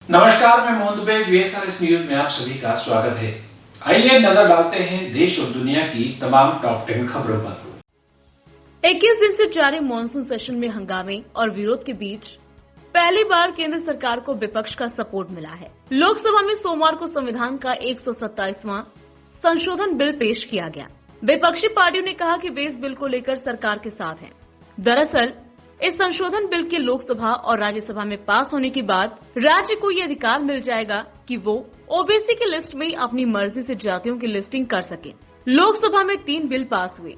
नमस्कार, मैं Mohan Dubey. VSRS news में आप सभी का स्वागत है। आइए नजर डालते हैं देश और दुनिया की तमाम टॉप 10 खबरों पर। 21 दिन से जारी मॉनसून सेशन में हंगामे और विरोध के बीच पहली बार केंद्र सरकार को विपक्ष का सपोर्ट मिला है। लोकसभा में सोमवार को संविधान का 127वां संशोधन बिल पेश किया गया। विपक्षी पार्टियों ने कहा कि वे इस बिल को लेकर सरकार के साथ हैं। दरअसल इस संशोधन बिल के लोकसभा और राज्यसभा में पास होने के बाद राज्य को ये अधिकार मिल जाएगा कि वो ओबीसी की लिस्ट में अपनी मर्जी से जातियों की लिस्टिंग कर सके। लोकसभा में 3 बिल पास हुए।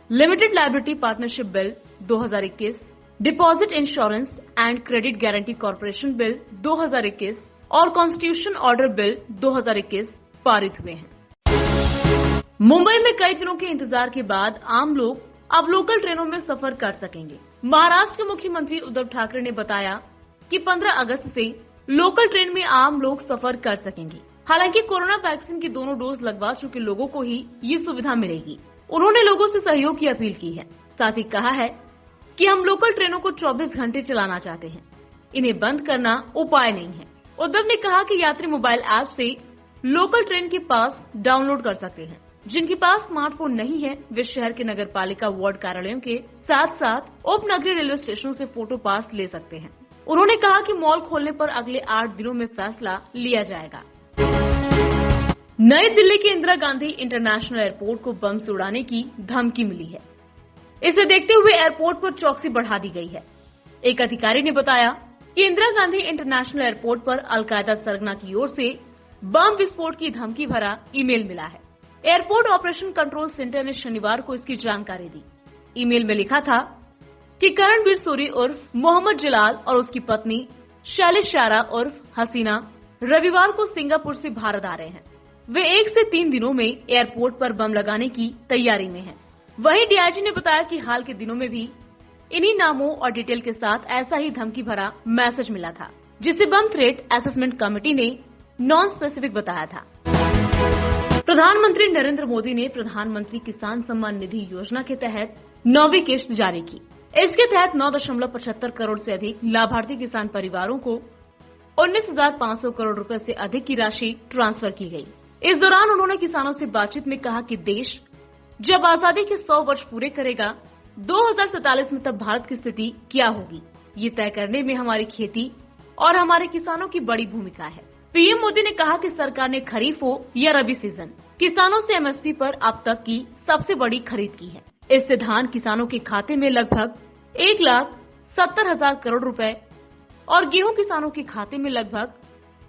Limited liability partnership bill 2021, deposit insurance and credit guarantee corporation bill 2021 और कॉन्स्टिट्यूशन ऑर्डर बिल 2021 पारित हुए हैं। मुंबई में कई दिनों के इंतजार के बाद आम लोग अब लोकल ट्रेनों में सफर कर सकेंगे। महाराष्ट्र के मुख्यमंत्री उद्धव ठाकरे ने बताया कि 15 अगस्त से लोकल ट्रेन में आम लोग सफर कर सकेंगे। हालांकि कोरोना वैक्सीन की दोनों डोज लगवा चुके लोगों को ही ये सुविधा मिलेगी। उन्होंने लोगों से सहयोग की अपील की है। साथ ही कहा है कि हम लोकल ट्रेनों को 24 घंटे चलाना चाहते हैं, इन्हें बंद करना उपाय नहीं है। उद्धव ने कहा कि यात्री मोबाइल ऐप से लोकल ट्रेन के पास डाउनलोड कर सकते हैं। जिनके पास स्मार्टफोन नहीं है वे शहर के नगर पालिका वार्ड कार्यालयों के साथ साथ उप नगरीय रेलवे स्टेशनों से फोटो पास ले सकते हैं। उन्होंने कहा कि मॉल खोलने पर अगले 8 दिनों में फैसला लिया जाएगा। नई दिल्ली के इंदिरा गांधी इंटरनेशनल एयरपोर्ट को बम से उड़ाने की धमकी मिली है। इसे देखते हुए एयरपोर्ट पर चौकसी बढ़ा दी गई है। एक अधिकारी ने बताया कि इंदिरा गांधी इंटरनेशनल एयरपोर्ट पर अलकायदा सरगना की ओर से बम विस्फोट की धमकी भरा ईमेल मिला है। एयरपोर्ट ऑपरेशन कंट्रोल सेंटर ने शनिवार को इसकी जानकारी दी। ईमेल में लिखा था कि करणवीर सूरी उर्फ मोहम्मद जलाल और उसकी पत्नी शैलिश शारा उर्फ हसीना रविवार को सिंगापुर से भारत आ रहे हैं। वे 1 से 3 दिनों में एयरपोर्ट पर बम लगाने की तैयारी में हैं। वहीं डीआईजी ने बताया कि हाल के दिनों में भी इन्हीं नामों और डिटेल के साथ ऐसा ही धमकी भरा मैसेज मिला था, जिसे बम थ्रेट असेसमेंट कमेटी ने नॉन स्पेसिफिक बताया था। प्रधानमंत्री नरेंद्र मोदी ने प्रधानमंत्री किसान सम्मान निधि योजना के तहत 9वीं किश्त जारी की। इसके तहत 9.75 करोड़ से अधिक लाभार्थी किसान परिवारों को 19,500 करोड़ रुपए से अधिक की राशि ट्रांसफर की गई। इस दौरान उन्होंने किसानों से बातचीत में कहा कि देश जब आजादी के 100 वर्ष पूरे करेगा 2047 में तब भारत की स्थिति क्या होगी, ये तय करने में हमारी खेती और हमारे किसानों की बड़ी भूमिका है। पीएम मोदी ने कहा कि सरकार ने खरीफ हो या रबी सीजन किसानों से एमएसपी पर अब तक की सबसे बड़ी खरीद की है। इससे धान किसानों के खाते में लगभग 1,70,000 करोड़ रुपए और गेहूं किसानों के खाते में लगभग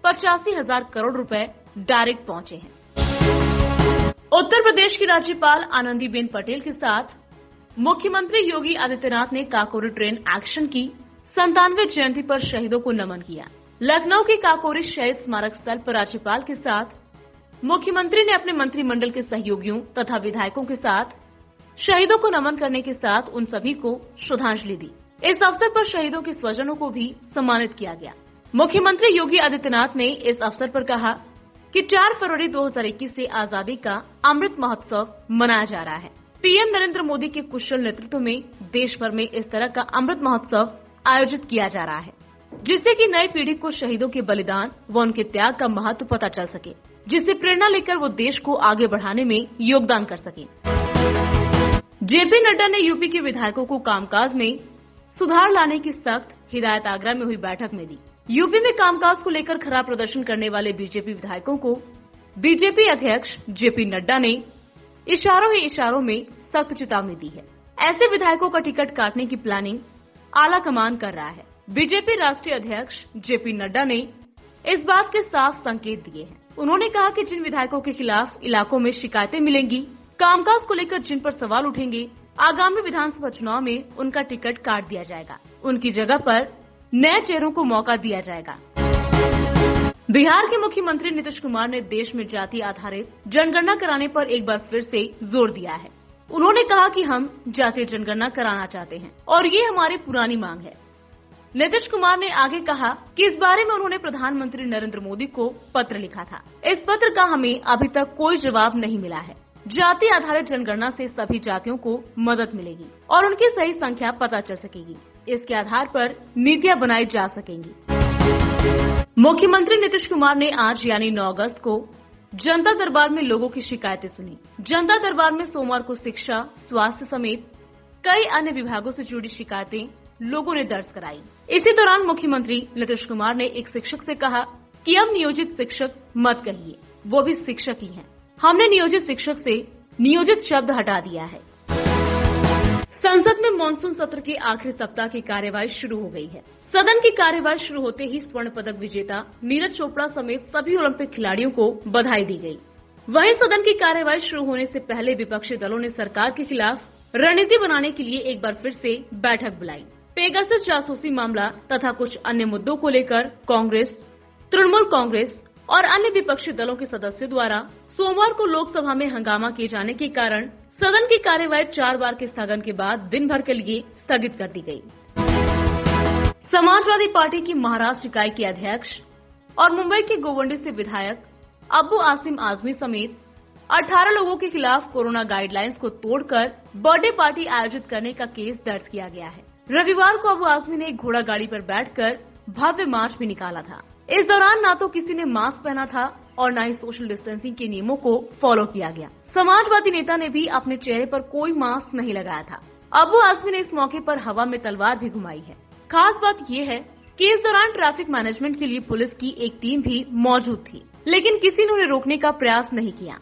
85,000 करोड़ रुपए डायरेक्ट पहुंचे हैं। उत्तर प्रदेश की राज्यपाल आनंदीबेन पटेल के साथ मुख्यमंत्री योगी आदित्यनाथ ने काकोरी ट्रेन एक्शन की 97वीं जयंती पर शहीदों को नमन किया। लखनऊ के काकोरी शहीद स्मारक स्थल पर राज्यपाल के साथ मुख्यमंत्री ने अपने मंत्रिमंडल के सहयोगियों तथा विधायकों के साथ शहीदों को नमन करने के साथ उन सभी को श्रद्धांजलि दी। इस अवसर पर शहीदों के स्वजनों को भी सम्मानित किया गया। मुख्यमंत्री योगी आदित्यनाथ ने इस अवसर पर कहा कि 4 फरवरी 2021 से आजादी का अमृत महोत्सव मनाया जा रहा है। पीएम नरेंद्र मोदी के कुशल नेतृत्व में देश भर में इस तरह का अमृत महोत्सव आयोजित किया जा रहा है, जिससे कि नई पीढ़ी को शहीदों के बलिदान व उनके त्याग का महत्व पता चल सके, जिससे प्रेरणा लेकर वो देश को आगे बढ़ाने में योगदान कर सके। जेपी नड्डा ने यूपी के विधायकों को कामकाज में सुधार लाने की सख्त हिदायत आगरा में हुई बैठक में दी। यूपी में कामकाज को लेकर खराब प्रदर्शन करने वाले बीजेपी विधायकों को बीजेपी अध्यक्ष जेपी नड्डा ने इशारों ही इशारों में सख्त चेतावनी दी है। ऐसे विधायकों का टिकट काटने की प्लानिंग आला कमान कर रहा है। बीजेपी राष्ट्रीय अध्यक्ष जेपी नड्डा ने इस बात के साफ संकेत दिए हैं। उन्होंने कहा कि जिन विधायकों के खिलाफ इलाकों में शिकायतें मिलेंगी, कामकाज को लेकर जिन पर सवाल उठेंगे, आगामी विधानसभा चुनाव में उनका टिकट काट दिया जाएगा। उनकी जगह पर नए चेहरों को मौका दिया जाएगा। बिहार के मुख्यमंत्री नीतीश कुमार ने देश में जाति आधारित जनगणना कराने पर एक बार फिर से जोर दिया है। उन्होंने कहा कि हम जातीय जनगणना कराना चाहते हैं और ये हमारी पुरानी मांग है। नीतीश कुमार ने आगे कहा कि इस बारे में उन्होंने प्रधानमंत्री नरेंद्र मोदी को पत्र लिखा था। इस पत्र का हमें अभी तक कोई जवाब नहीं मिला है। जाति आधारित जनगणना से सभी जातियों को मदद मिलेगी और उनकी सही संख्या पता चल सकेगी। इसके आधार पर नीतियां बनाई जा सकेंगी। मुख्यमंत्री नीतीश कुमार ने आज यानी 9 अगस्त को जनता दरबार में लोगों की शिकायतें सुनी। जनता दरबार में सोमवार को शिक्षा, स्वास्थ्य समेत कई अन्य विभागों से जुड़ी शिकायतें लोगों ने दर्ज कराई। इसी दौरान मुख्यमंत्री नीतीश कुमार ने एक शिक्षक से कहा कि अब नियोजित शिक्षक मत कहिए, वो भी शिक्षक ही हैं। हमने नियोजित शिक्षक से नियोजित शब्द हटा दिया है। संसद में मानसून सत्र के आखिरी सप्ताह की कार्यवाही शुरू हो गई है। सदन की कार्यवाही शुरू होते ही स्वर्ण पदक विजेता नीरज चोपड़ा समेत सभी ओलंपिक खिलाड़ियों को बधाई दी गई। वहीं सदन की कार्यवाही शुरू होने से पहले विपक्षी दलों ने सरकार के खिलाफ रणनीति बनाने के लिए एक बार फिर से बैठक बुलाई। पेगासस जासूसी मामला तथा कुछ अन्य मुद्दों को लेकर कांग्रेस, तृणमूल कांग्रेस और अन्य विपक्षी दलों के सदस्यों द्वारा सोमवार को लोकसभा में हंगामा किए जाने के कारण सदन की कार्यवाही 4 बार के स्थगन के बाद दिन भर के लिए स्थगित कर दी गई। समाजवादी पार्टी की महाराष्ट्र इकाई के अध्यक्ष और मुंबई के गोवंडी से विधायक अबू आसिम आजमी समेत 18 लोगों के खिलाफ कोरोना गाइडलाइंस को तोड़कर बर्थडे पार्टी आयोजित करने का केस दर्ज किया गया है। रविवार को अबू आजमी ने एक घोड़ा गाड़ी पर बैठकर भव्य मार्च भी निकाला था। इस दौरान न तो किसी ने मास्क पहना था और न ही सोशल डिस्टेंसिंग के नियमों को फॉलो किया गया। समाजवादी नेता ने भी अपने चेहरे पर कोई मास्क नहीं लगाया था। अबू आजमी ने इस मौके पर हवा में तलवार भी घुमाई है। खास बात यह है कि इस दौरान ट्रैफिक मैनेजमेंट के लिए पुलिस की एक टीम भी मौजूद थी, लेकिन किसी ने उन्हें रोकने का प्रयास नहीं किया।